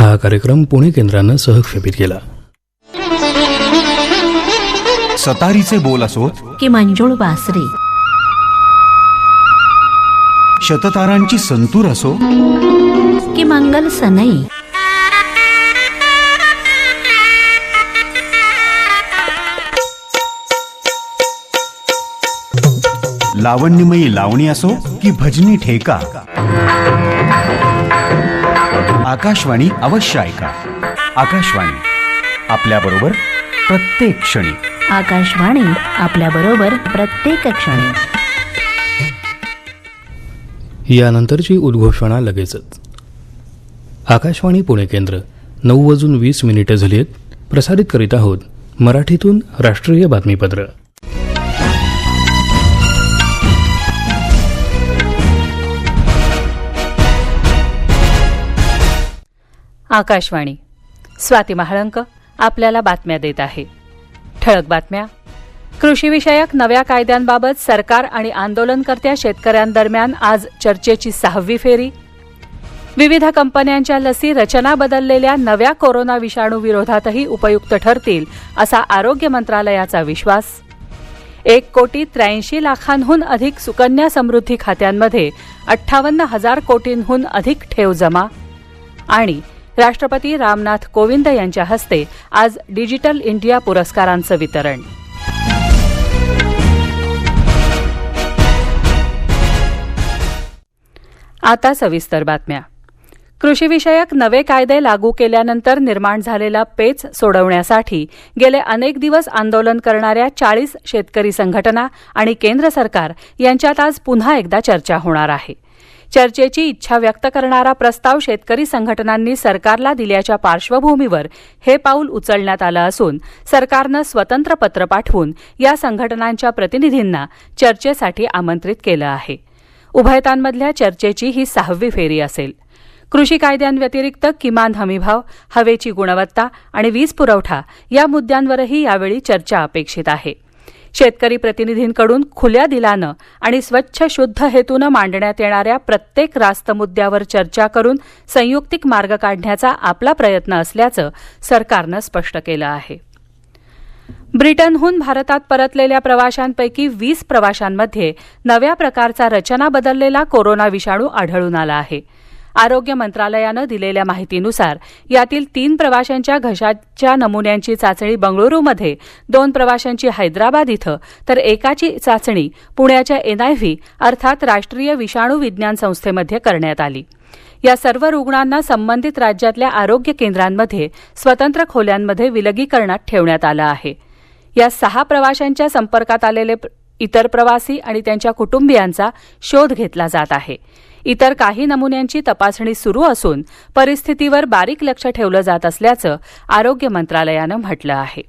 हा कार्यक्रम पुणे केंद्रानं सहक्षेपित केला. सतारीचे बोल असोत की मंजुळ बासरी, शततारांची संतूर असो की मंगल सनई, लावण्यमयी लावणी असो की भजनी ठेका, आकाशवाणी अवश्य ऐका. आकाशवाणी आपल्याबरोबर प्रत्येक क्षणी. आकाशवाणी आपल्याबरोबर प्रत्येक क्षणी. यानंतरची उद्घोषणा लगेचच. आकाशवाणी पुणे केंद्र 9:20 झाली आहेत. प्रसारित करीत आहोत मराठीतून राष्ट्रीय बातमीपत्र. आकाशवाणी. स्वाती महाळंक आपल्याला बातम्या देत आहे. ठळक बातम्या. कृषीविषयक नव्या कायद्यांबाबत सरकार आणि आंदोलनकर्त्या शेतकऱ्यांदरम्यान आज चर्चेची 6वी फेरी. विविध कंपन्यांच्या लसी रचना बदललेल्या नव्या कोरोना विषाणू विरोधातही उपयुक्त ठरतील असा आरोग्य मंत्रालयाचा विश्वास. 1,83,00,000,000 अधिक सुकन्या समृद्धी खात्यांमध्ये 58,000 कोटींहून अधिक ठेव जमा. आणि राष्ट्रपती रामनाथ कोविंद यांच्या हस्ते आज डिजिटल इंडिया पुरस्कारांचं वितरण. आता सविस्तर बातम्या. कृषीविषयक नवे कायदे लागू केल्यानंतर निर्माण झालेला पेच सोडवण्यासाठी गेले अनेक दिवस आंदोलन करणाऱ्या 40 शेतकरी संघटना आणि केंद्र सरकार यांच्यात आज पुन्हा एकदा चर्चा होणार आहे. चर्चेची इच्छा व्यक्त करणारा प्रस्ताव शेतकरी संघटनांनी सरकारला दिल्याच्या पार्श्वभूमीवर हे पाऊल उचलण्यात आलं असून सरकारनं स्वतंत्र पत्र पाठवून या संघटनांच्या प्रतिनिधींना चर्चेसाठी आमंत्रित केलं आहे. उभयतांमधल्या चर्चेची ही 6वी फेरी असेल. कृषी कायद्यांव्यतिरिक्त किमान हमीभाव, हवेची गुणवत्ता आणि वीज पुरवठा या मुद्द्यांवरही यावेळी चर्चा अपेक्षित आहे. शेतकरी प्रतिनिधींकडून खुल्या दिलानं आणि स्वच्छ शुद्ध हेतूनं मांडण्यात येणाऱ्या प्रत्येक रास्त मुद्द्यावर चर्चा करून संयुक्तिक मार्ग काढण्याचा आपला प्रयत्न असल्याचं सरकारनं स्पष्ट केलं आहे. ब्रिटनहून भारतात परतलेल्या प्रवाशांपैकी 20 प्रवाशांमध्ये नव्या प्रकारचा रचना बदललेला कोरोना विषाणू आढळून आला आहे. आरोग्य मंत्रालयानं दिलेल्या माहितीनुसार यातील 3 प्रवाशांच्या घशाच्या नमुन्यांची चाचणी बंगळुरूमध्ये, 2 प्रवाशांची हैदराबाद इथं तर एकाची चाचणी पुण्याच्या NIV अर्थात राष्ट्रीय विषाणू विज्ञान संस्थेमध्ये करण्यात आली. या सर्व रुग्णांना संबंधित राज्यातल्या आरोग्य केंद्रांमध्ये स्वतंत्र खोल्यांमध्ये विलगीकरणात ठेवण्यात आलं आहे. या 6 प्रवाशांच्या संपर्कात आलेले इतर प्रवासी आणि त्यांच्या कुटुंबियांचा शोध घेतला जात आहे. इतर काही नमुन्यांची तपासणी सुरू असून परिस्थितीवर बारीक लक्ष ठेवलं जात असल्याचं आरोग्य मंत्रालयानं म्हटलं आहे.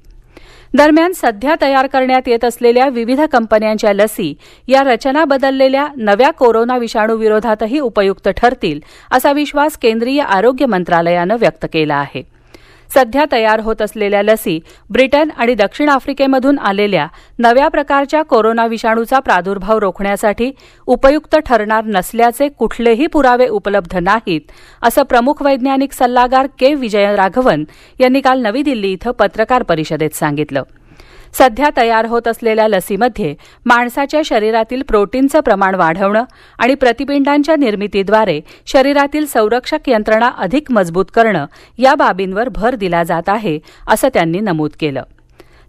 दरम्यान सध्या तयार करण्यात येत असलेल्या विविध कंपन्यांच्या लसी या रचना बदललेल्या नव्या कोरोना विषाणू विरोधातही उपयुक्त ठरतील असा विश्वास केंद्रीय आरोग्य मंत्रालयानं व्यक्त केला आहे. सध्या तयार होत असलेल्या लसी ब्रिटन आणि दक्षिण आफ्रिकेमधून आलेल्या नव्या प्रकारच्या कोरोना विषाणूचा प्रादुर्भाव रोखण्यासाठी उपयुक्त ठरणार नसल्याचे कुठलेही पुरावे उपलब्ध नाहीत असं प्रमुख वैज्ञानिक सल्लागार के. विजयराघवन यांनी काल नवी दिल्ली इथं पत्रकार परिषदेत सांगितलं. सध्या तयार होत असलेल्या लसीमध्ये माणसाच्या शरीरातील प्रोटीनचं प्रमाण वाढवणं आणि प्रतिपिंडांच्या निर्मितीद्वारे शरीरातील संरक्षक यंत्रणा अधिक मजबूत करणं या बाबींवर भर दिला जात आहे असं त्यांनी नमूद केलं.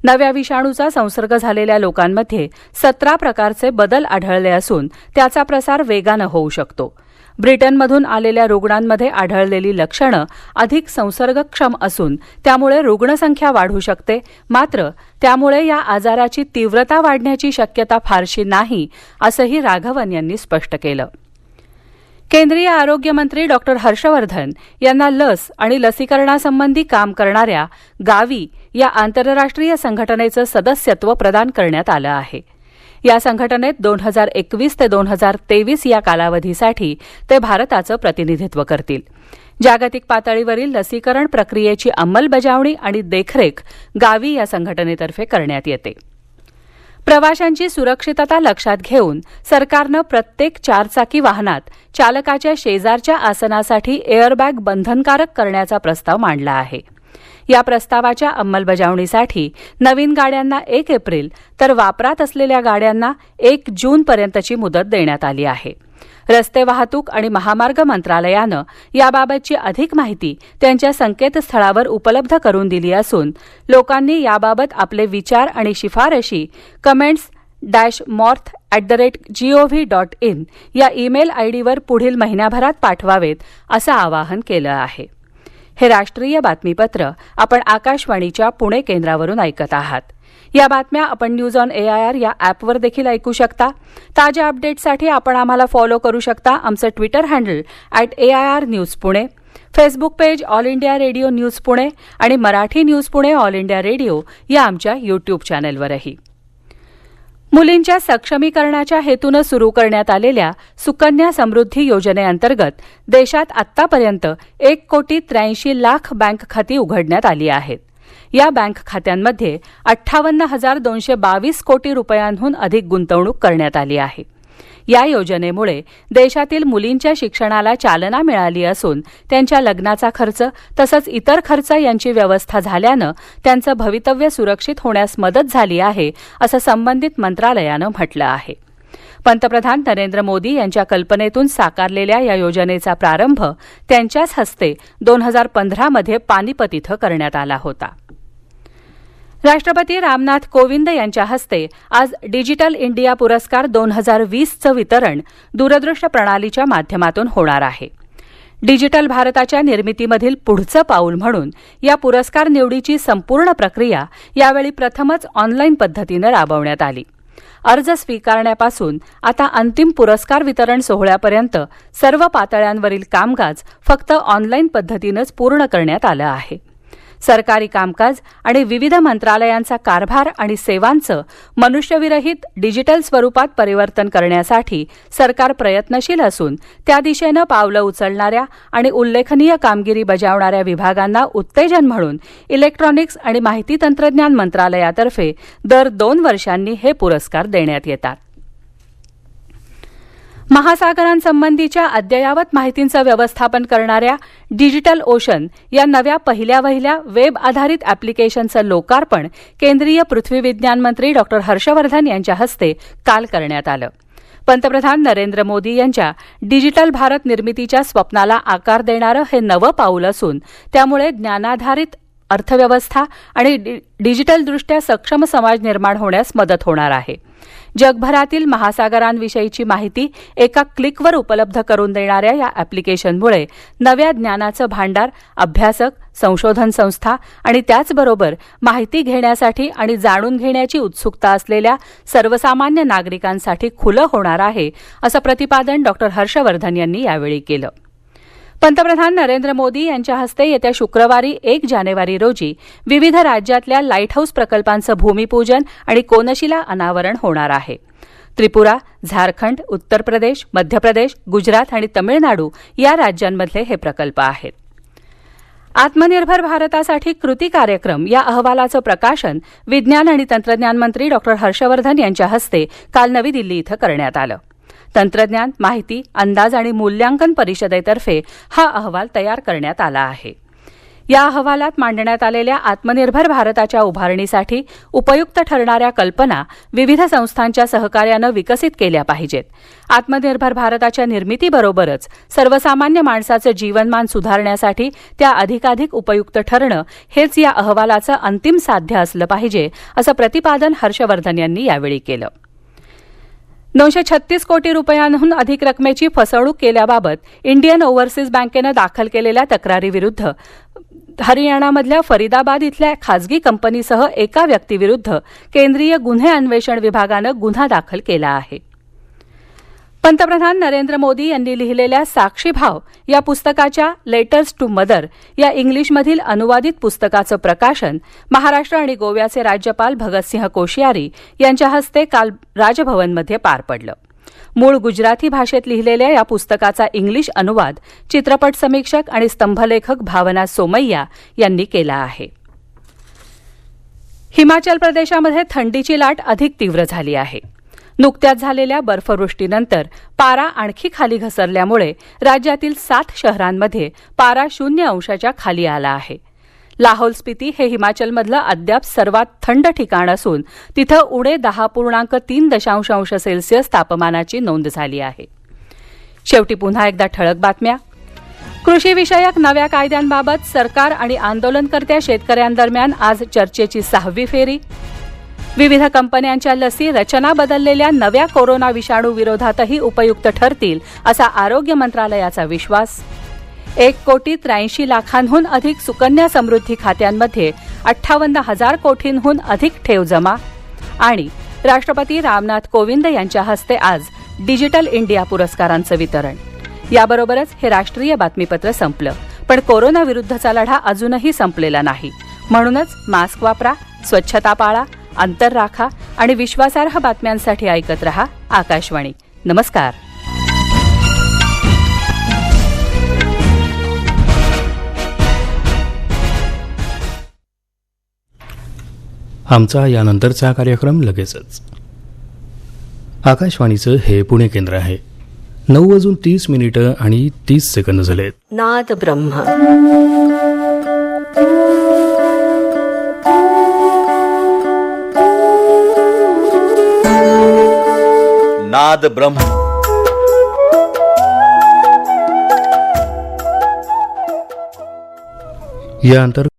नव्या विषाणूचा संसर्ग झालेल्या लोकांमध्ये 17 प्रकारचे बदल आढळले असून त्याचा प्रसार वेगानं होऊ शकतो. ब्रिटनमधून आलेल्या रुग्णांमध्ये आढळलेली लक्षणं अधिक संसर्गक्षम असून त्यामुळे रुग्णसंख्या वाढू शकते. मात्र त्यामुळे या आजाराची तीव्रता वाढण्याची शक्यता फारशी नाही असंही राघवन यांनी स्पष्ट केलं. केंद्रीय आरोग्य मंत्री डॉक्टर हर्षवर्धन यांना लस आणि लसीकरणासंबंधी काम करणाऱ्या गावी या आंतरराष्ट्रीय संघटनेचं सदस्यत्व प्रदान करण्यात आलं आहे. या संघटनेत 2021 ते 2023 या कालावधीसाठी ते भारताचं प्रतिनिधित्व करतील. जागतिक पातळीवरील लसीकरण प्रक्रियेची अंमलबजावणी आणि देखरेख गावी या संघटनेतर्फे करण्यात येते. प्रवाशांची सुरक्षितता लक्षात घेऊन सरकारनं प्रत्येक चारचाकी वाहनात चालकाच्या शेजारच्या आसनासाठी एअरबॅग बंधनकारक करण्याचा प्रस्ताव मांडला आहे. या प्रस्तावाच्या अंमलबजावणीसाठी नवीन गाड्यांना 1 एप्रिल तर वापरात असलेल्या गाड्यांना 1 जूनपर्यंतची मुदत देण्यात आली आहे. रस्ते वाहतूक आणि महामार्ग मंत्रालयानं याबाबतची अधिक माहिती त्यांच्या संकेतस्थळावर उपलब्ध करून दिली असून लोकांनी याबाबत आपले विचार आणि शिफारशी comments-morth@gov.in या ईमेल आयडीवर पुढील महिन्याभरात पाठवावेत असं आवाहन केलं आहे. हे राष्ट्रीय बातमीपत्र आपण आकाशवाणीच्या पुणे केंद्रावरून ऐकत आहात. या बातम्या आपण न्यूज ऑन AIR या ॲपवर देखील ऐकू शकता. ताज्या अपडेट्ससाठी आपण आम्हाला फॉलो करू शकता. आमचं Twitter handle @AIR news Pune, Facebook page All India Radio news Pune आणि Marathi news Pune All India Radio या आमच्या यूट्यूब चॅनेलवरही. मुलींच्या सक्षमीकरणाच्या हेतूनं सुरू करण्यात आलेल्या सुकन्या समृद्धी योजनेअंतर्गत देशात आतापर्यंत 1,83,00,000 बँक खाती उघडण्यात आली आहेत. या बँक खात्यांमध्ये 58,222 कोटी रुपयांहून अधिक गुंतवणूक करण्यात आली आहे. या योजनेमुळे देशातील मुलींच्या शिक्षणाला चालना मिळाली असून त्यांच्या लग्नाचा खर्च तसंच इतर खर्च यांची व्यवस्था झाल्यानं त्यांचं भवितव्य सुरक्षित होण्यास मदत झाली आहे असं संबंधित मंत्रालयानं म्हटलं आहे. पंतप्रधान नरेंद्र मोदी यांच्या कल्पनेतून साकारलेल्या या योजनेचा प्रारंभ त्यांच्याच हस्ते 2015 पानिपत इथं करण्यात आला होता. राष्ट्रपती रामनाथ कोविंद यांच्या हस्ते आज डिजिटल इंडिया पुरस्कार 2020चं वितरण दूरदृश्य प्रणालीच्या माध्यमातून होणार आहे. डिजिटल भारताच्या निर्मितीमधील पुढचं पाऊल म्हणून या पुरस्कार निवडीची संपूर्ण प्रक्रिया यावेळी प्रथमच ऑनलाईन पद्धतीनं राबवण्यात आली. अर्ज स्वीकारण्यापासून आता अंतिम पुरस्कार वितरण सोहळ्यापर्यंत सर्व पातळ्यांवरील कामकाज फक्त ऑनलाईन पद्धतीनंच पूर्ण करण्यात आलं आहे. सरकारी कामकाज आणि विविध मंत्रालयांचा कारभार आणि सेवांचं मनुष्यविरहित डिजिटल स्वरूपात परिवर्तन करण्यासाठी सरकार प्रयत्नशील असून त्या दिशेनं पावलं उचलणाऱ्या आणि उल्लेखनीय कामगिरी बजावणाऱ्या विभागांना उत्तेजन म्हणून इलेक्ट्रॉनिक्स आणि माहिती तंत्रज्ञान मंत्रालयातर्फे दर 2 वर्षांनी हे पुरस्कार देण्यात येतात. महासागरांसंबंधीच्या अद्ययावत माहितींचं व्यवस्थापन करणाऱ्या डिजिटल ओशन या नव्या पहिल्या वहिल्या वेब आधारित ॲप्लिकेशनचं लोकार्पण केंद्रीय पृथ्वी विज्ञान मंत्री डॉ. हर्षवर्धन यांच्या हस्ते काल करण्यात आलं. पंतप्रधान नरेंद्र मोदी यांच्या डिजिटल भारत निर्मितीच्या स्वप्नाला आकार देणारं हे नवं पाऊल असून त्यामुळे ज्ञानाधारित अर्थव्यवस्था आणि डिजिटलदृष्ट्या सक्षम समाज निर्माण होण्यास मदत होणार आहे. जगभरातील महासागरांविषयीची माहिती एका क्लिकवर उपलब्ध करून देणाऱ्या या ॲप्लिकेशनमुळे नव्या ज्ञानाचं भांडार अभ्यासक, संशोधन संस्था आणि त्याचबरोबर माहिती घेण्यासाठी आणि जाणून घेण्याची उत्सुकता असलेल्या सर्वसामान्य नागरिकांसाठी खुलं होणार आहे असं प्रतिपादन डॉ. हर्षवर्धन यांनी यावेळी केलं. पंतप्रधान नरेंद्र मोदी यांच्या हस्ते येत्या शुक्रवारी 1 जानेवारी रोजी विविध राज्यातल्या लाईट हाऊस प्रकल्पांचं भूमिपूजन आणि कोनशिला अनावरण होणार आहे. त्रिपुरा, झारखंड, उत्तर प्रदेश, मध्य प्रदेश, गुजरात आणि तमिळनाडू या राज्यांमधले हे प्रकल्प आहेत. आत्मनिर्भर भारतासाठी कृती कार्यक्रम या अहवालाचं प्रकाशन विज्ञान आणि तंत्रज्ञान मंत्री डॉ. हर्षवर्धन यांच्या हस्ते काल नवी दिल्ली इथं करण्यात आलं. तंत्रज्ञान, माहिती, अंदाज आणि मूल्यांकन परिषदेतर्फे हा अहवाल तयार करण्यात आला आहे. या अहवालात मांडण्यात आलेल्या आत्मनिर्भर भारताच्या उभारणीसाठी उपयुक्त ठरणाऱ्या कल्पना विविध संस्थांच्या सहकार्यानं विकसित केल्या पाहिजेत. आत्मनिर्भर भारताच्या निर्मितीबरोबरच सर्वसामान्य माणसाचं जीवनमान सुधारण्यासाठी त्या अधिकाधिक उपयुक्त ठरणं हेच या अहवालाचं अंतिम साध्य असलं पाहिजे असं प्रतिपादन हर्षवर्धन यांनी यावेळी केलं. 936 कोटी रुपयांहून अधिक रकमेची फसवणूक केल्याबाबत इंडियन ओव्हरसीज बँकेनं दाखल केलेल्या तक्रारीविरुद्ध हरियाणामधल्या फरीदाबाद इथल्या खासगी कंपनीसह एका व्यक्तीविरुद्ध केंद्रीय गुन्हे अन्वेषण विभागानं गुन्हा दाखल केला आहे. पंतप्रधान नरेंद्र मोदी यांनी लिहिलेल्या साक्षीभाव या पुस्तकाच्या लेटर्स टू मदर या इंग्लिशमधील अनुवादित पुस्तकाचं प्रकाशन महाराष्ट्र आणि गोव्याचे राज्यपाल भगतसिंह कोश्यारी यांच्या हस्ते काल राजभवनमध्ये पार पडलं. मूळ गुजराती भाषेत लिहिलेल्या या पुस्तकाचा इंग्लिश अनुवाद चित्रपट समीक्षक आणि स्तंभलेखक भावना सोमय्या यांनी केला आहे. हिमाचल प्रदेशामध्ये थंडीची लाट अधिक तीव्र झाली आहे. नुकत्याच झालेल्या बर्फवृष्टीनंतर पारा आणखी खाली घसरल्यामुळे राज्यातील 7 शहरांमध्ये पारा 0 अंशाच्या खाली आला आहे. लाहौल स्पिती हे हिमाचलमधलं अद्याप सर्वात थंड ठिकाण असून तिथं उणे 10.3 अंश सेल्सिअस तापमानाची नोंद झाली आहे. शेवटी पुन्हा एकदा ठळक बातम्या. कृषीविषयक नव्या कायद्यांबाबत सरकार आणि आंदोलनकर्त्या शेतकऱ्यांदरम्यान आज चर्चेची 6वी फेरी. विविध कंपन्यांच्या लसी रचना बदललेल्या नव्या कोरोना विषाणू विरोधातही उपयुक्त ठरतील असा आरोग्य मंत्रालयाचा विश्वास. 1,83,00,000 अधिक सुकन्या समृद्धी खात्यांमध्ये 58,000 कोटींहून अधिक ठेव जमा. आणि राष्ट्रपती रामनाथ कोविंद यांच्या हस्ते आज डिजिटल इंडिया पुरस्कारांचं वितरण. याबरोबरच हे राष्ट्रीय बातमीपत्र संपलं. पण कोरोना विरुद्धचा लढा अजूनही संपलेला नाही. म्हणूनच मास्क वापरा, स्वच्छता पाळा, अंतर राखा आणि विश्वासार्ह बातम्यांसाठी ऐकत रहा आकाशवाणी. नमस्कार. आमचा यानंतरचा कार्यक्रम लगेचच. आकाशवाणीचं हे पुणे केंद्र आहे. 9:30 झालेत. नाद ब्रह्म. नाद ब्रह्म. या अंतर्गत